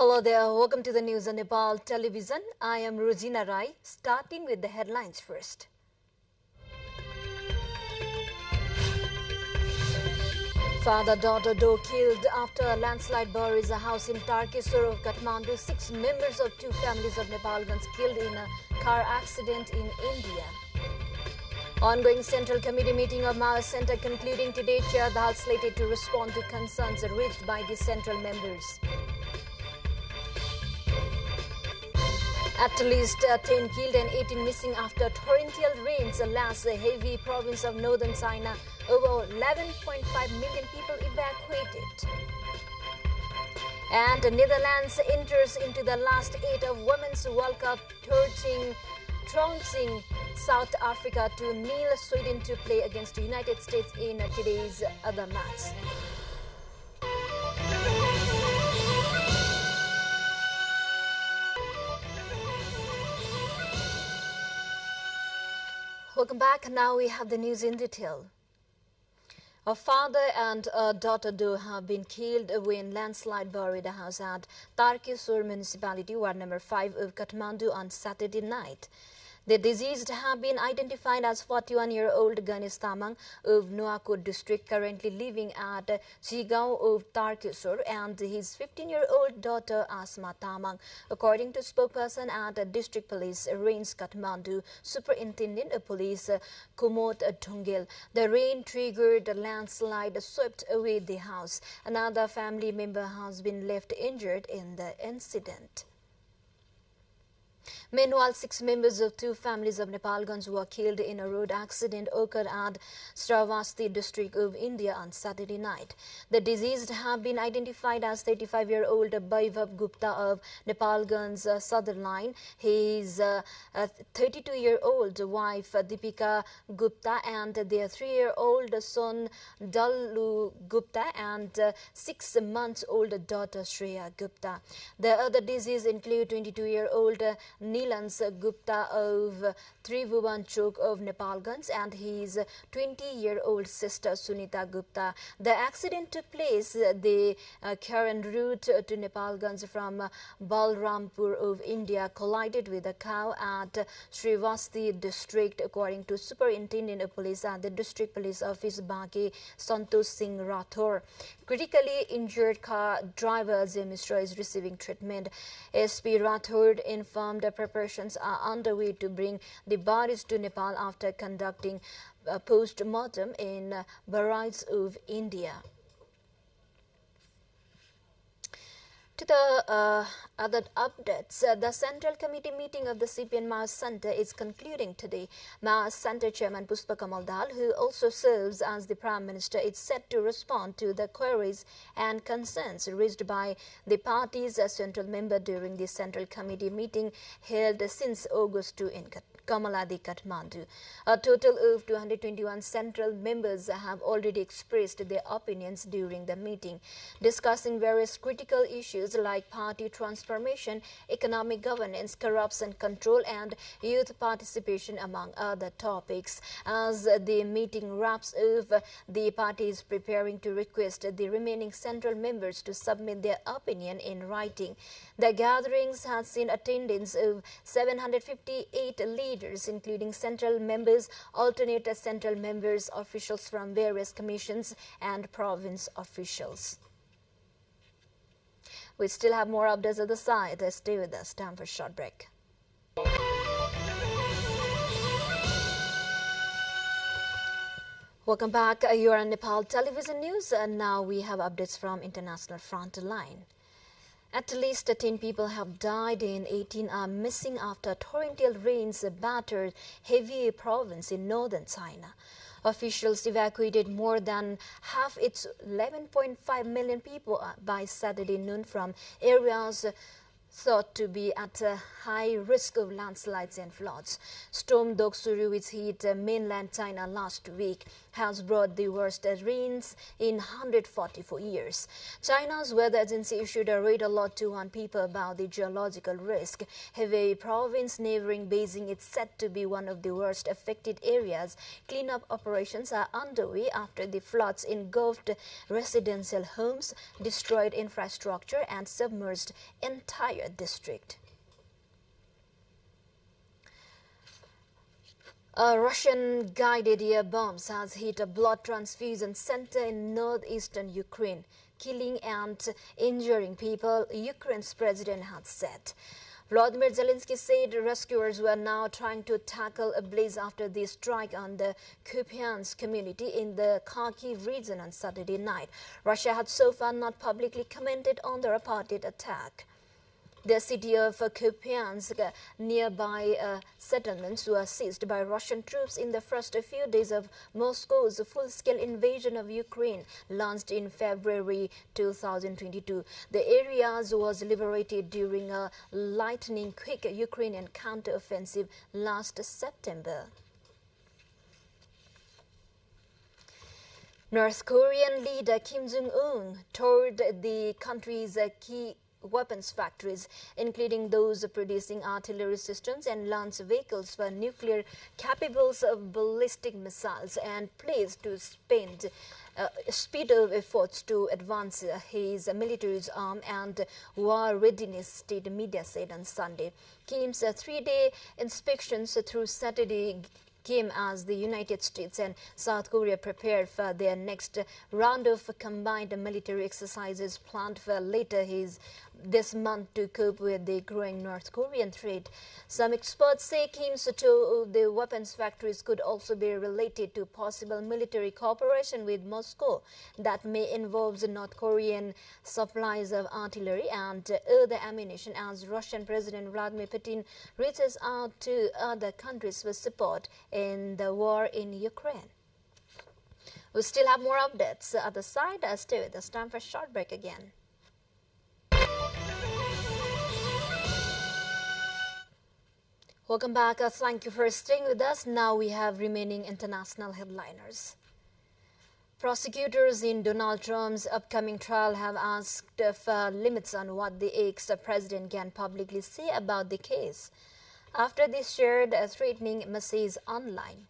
Hello there, welcome to the news on Nepal television. I am Rosina Rai, starting with the headlines first. Father-daughter duo killed after a landslide buries a house in Tarkesur of Kathmandu. 6 members of 2 families of Nepalgans killed in a car accident in India. Ongoing Central Committee meeting of Maoist Centre concluding today. Chair Dal slated to respond to concerns raised by the central members. At least 10 killed and 18 missing after torrential rains last heavy province of northern China. Over 11.5 million people evacuated. And Netherlands enters into the last 8 of Women's World Cup, trouncing South Africa to nil Sweden to play against the United States in today's other match. Welcome back. Now we have the news in detail. A father and a daughter duo have been killed when landslide buried a house at Tarkesur municipality, ward number 5 of Kathmandu on Saturday night. The deceased have been identified as 41-year-old Ganesh Tamang of Nuwakot district, currently living at Chigao of Tarkesur, and his 15-year-old daughter Asma Tamang. According to spokesperson at District Police Range Kathmandu, Superintendent of Police Kumot Thungel, the rain triggered a landslide swept away the house. Another family member has been left injured in the incident. Meanwhile, 6 members of 2 families of Nepalgans were killed in a road accident occurred at Shravasti district of India on Saturday night. The deceased have been identified as 35-year-old Vaibhav Gupta of Nepalgans southern line, his 32-year-old wife Deepika Gupta, and their 3-year-old son Dallu Gupta and 6-month-old daughter Shreya Gupta. The other deceased include 22-year-old Nilans Gupta of Tribhuvan Chowk of Nepalgans and his 20-year-old sister Sunita Gupta. The accident took place the current route to Nepalgans from Balrampur of India collided with a cow at Srivasti district, according to Superintendent of Police at the District Police Office Baki Santosh Singh Rathore. Critically injured car driver Azim Mishra is receiving treatment. SP Rathore informed preparations are underway to bring the bodies to Nepal after conducting a post-mortem in Bahrain of India. To the other updates, the Central Committee meeting of the CPN Maoist Centre is concluding today. Maoist Centre Chairman Pushpa Kamal Dal, who also serves as the Prime Minister, is set to respond to the queries and concerns raised by the party's central member during the Central Committee meeting held since August 2 in Kamaladi, Kathmandu. A total of 221 central members have already expressed their opinions during the meeting, discussing various critical issues like party transformation, economic governance, corruption control, and youth participation, among other topics. As the meeting wraps up, the party is preparing to request the remaining central members to submit their opinion in writing. The gatherings have seen attendance of 758 leaders, including central members, alternate central members, officials from various commissions, and province officials. We still have more updates at the side. Stay with us. Time for a short break. Welcome back. You are on Nepal Television News, and now we have updates from International Front Line. At least 10 people have died and 18 are missing after torrential rains battered Hebei province in northern China. Officials evacuated more than half its 11.5 million people by Saturday noon from areas thought to be at a high risk of landslides and floods. Storm Doksuru, which hit mainland China last week, has brought the worst rains in 144 years. China's weather agency issued a red alert to warn people about the geological risk. Hebei province neighboring Beijing is said to be one of the worst affected areas. Cleanup operations are underway after the floods engulfed residential homes, destroyed infrastructure and submerged entire district. A Russian guided air bombs has hit a blood transfusion center in northeastern Ukraine, killing and injuring people, Ukraine's president had said. Volodymyr Zelensky said rescuers were now trying to tackle a blaze after the strike on the Kupiansk community in the Kharkiv region on Saturday night. Russia had so far not publicly commented on the reported attack. The city of Kupiansk, nearby settlements, were seized by Russian troops in the first few days of Moscow's full-scale invasion of Ukraine, launched in February 2022. The areas was liberated during a lightning-quick Ukrainian counter-offensive last September. North Korean leader Kim Jong-un toured the country's key weapons factories, including those producing artillery systems and launch vehicles for nuclear capable of ballistic missiles, and pledged to speed up efforts to advance his military's arm and war readiness, state media said on Sunday. Kim's three-day inspections through Saturday came as the United States and South Korea prepared for their next round of combined military exercises planned for later this month to cope with the growing North Korean threat. Some experts say Kim's tour of the weapons factories could also be related to possible military cooperation with Moscow that may involve North Korean supplies of artillery and other ammunition as Russian President Vladimir Putin reaches out to other countries for support in the war in Ukraine. We still have more updates at the side. Stay with us. Time for a short break again. Welcome back. Thank you for staying with us. Now we have remaining international headliners. Prosecutors in Donald Trump's upcoming trial have asked for limits on what the ex-president can publicly say about the case after they shared a threatening message online.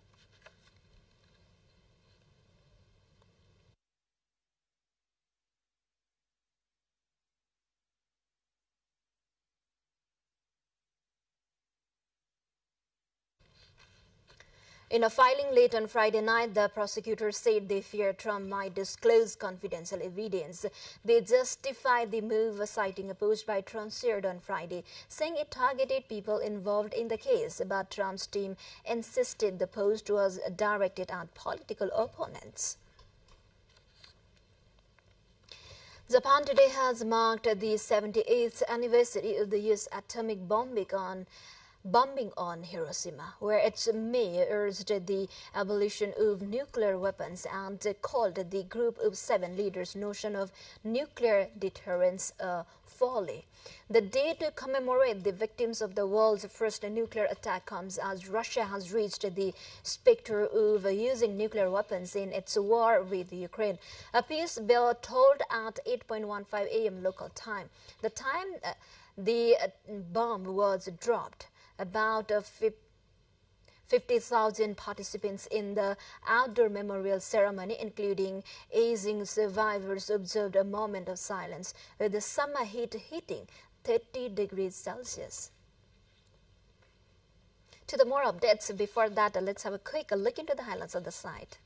In a filing late on Friday night, the prosecutors said they fear Trump might disclose confidential evidence. They justified the move, citing a post by Trump shared on Friday, saying it targeted people involved in the case, but Trump's team insisted the post was directed at political opponents. Japan today has marked the 78th anniversary of the U.S. atomic bombing on Hiroshima, where its mayor urged the abolition of nuclear weapons and called the Group of Seven leaders' notion of nuclear deterrence a folly. The day to commemorate the victims of the world's first nuclear attack comes as Russia has reached the specter of using nuclear weapons in its war with Ukraine. A peace bell tolled at 8:15 a.m. local time, the time the bomb was dropped. About 50,000 participants in the outdoor memorial ceremony, including aging survivors, observed a moment of silence, with the summer heat hitting 30 degrees Celsius. To the more updates, before that, let's have a quick look into the highlights of the site.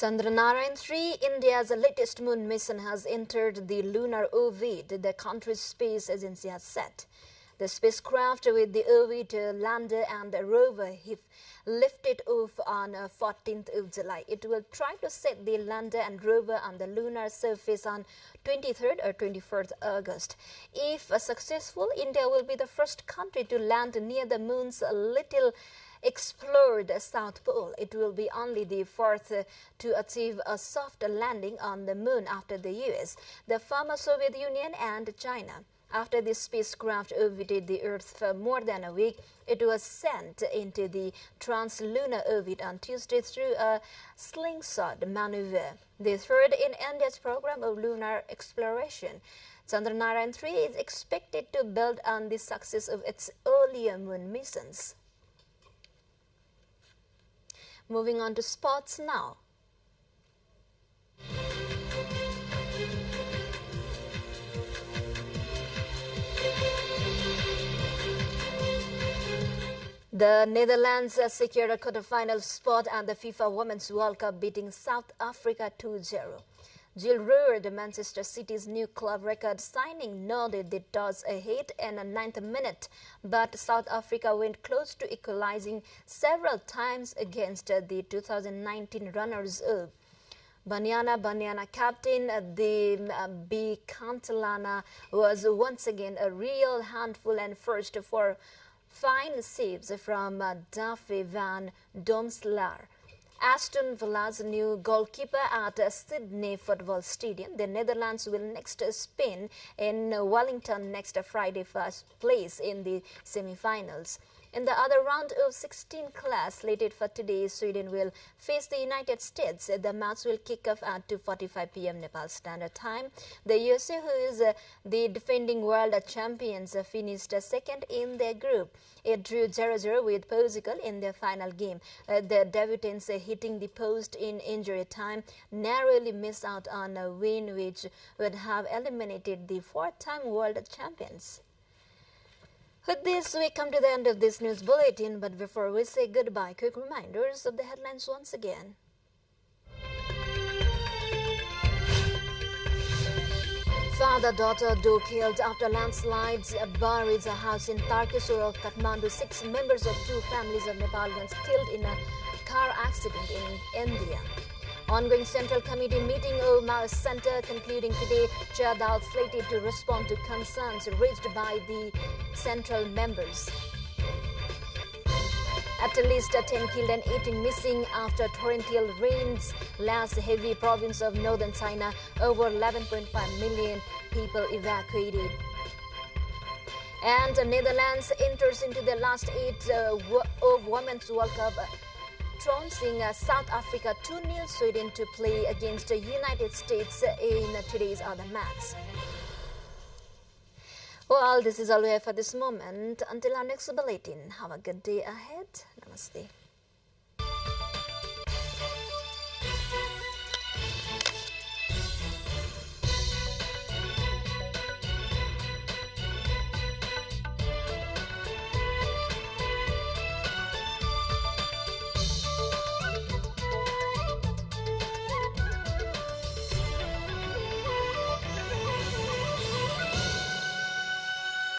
Chandrayaan-3, India's latest moon mission, has entered the lunar orbit, the country's space agency has said. The spacecraft with the orbiter, lander and rover lifted off on 14th of July. It will try to set the lander and rover on the lunar surface on 23rd or 24th August. If successful, India will be the first country to land near the moon's little explore the South Pole. It will be only the fourth to achieve a soft landing on the moon after the US, the former Soviet Union and China. After the spacecraft orbited the Earth for more than a week, it was sent into the translunar orbit on Tuesday through a slingshot maneuver, the third in India's program of lunar exploration. Chandrayaan-3 is expected to build on the success of its earlier moon missions. Moving on to sports now. The Netherlands secured a quarter-final spot at the FIFA Women's World Cup, beating South Africa 2-0. Jill Roord, Manchester City's new club record signing, nodded the toss ahead in the 9th minute, but South Africa went close to equalizing several times against the 2019 runners-up. Banyana captain the Bikantalana was once again a real handful and first for fine saves from Daffy van Domslaar, Aston Villa's new goalkeeper at Sydney Football Stadium. The Netherlands will next Spain in Wellington next Friday, first place in the semi-finals. In the other round of 16 class slated for today, Sweden will face the United States. The match will kick off at 2:45 p.m. Nepal Standard Time. The USA, who is the defending world champions, finished second in their group. It drew 0-0 with Portugal in their final game. The debutants, hitting the post in injury time, narrowly missed out on a win which would have eliminated the four-time world champions. With this, we come to the end of this news bulletin, but before we say goodbye, quick reminders of the headlines once again. Father-daughter duo killed after landslides buries a house in Tarkesur of Kathmandu. 6 members of 2 families of Nepalgans killed in a car accident in India. Ongoing Central Committee meeting of Maoist Center concluding today. Chair Dal slated to respond to concerns raised by the central members. At least 10 killed and 18 missing after torrential rains last heavy province of northern China. Over 11.5 million people evacuated. And Netherlands enters into the last 8 of Women's World Cup, trouncing South Africa 2-0. Sweden to play against the United States in today's other match. Well, this is all we have for this moment. Until our next bulletin, have a good day ahead. Namaste.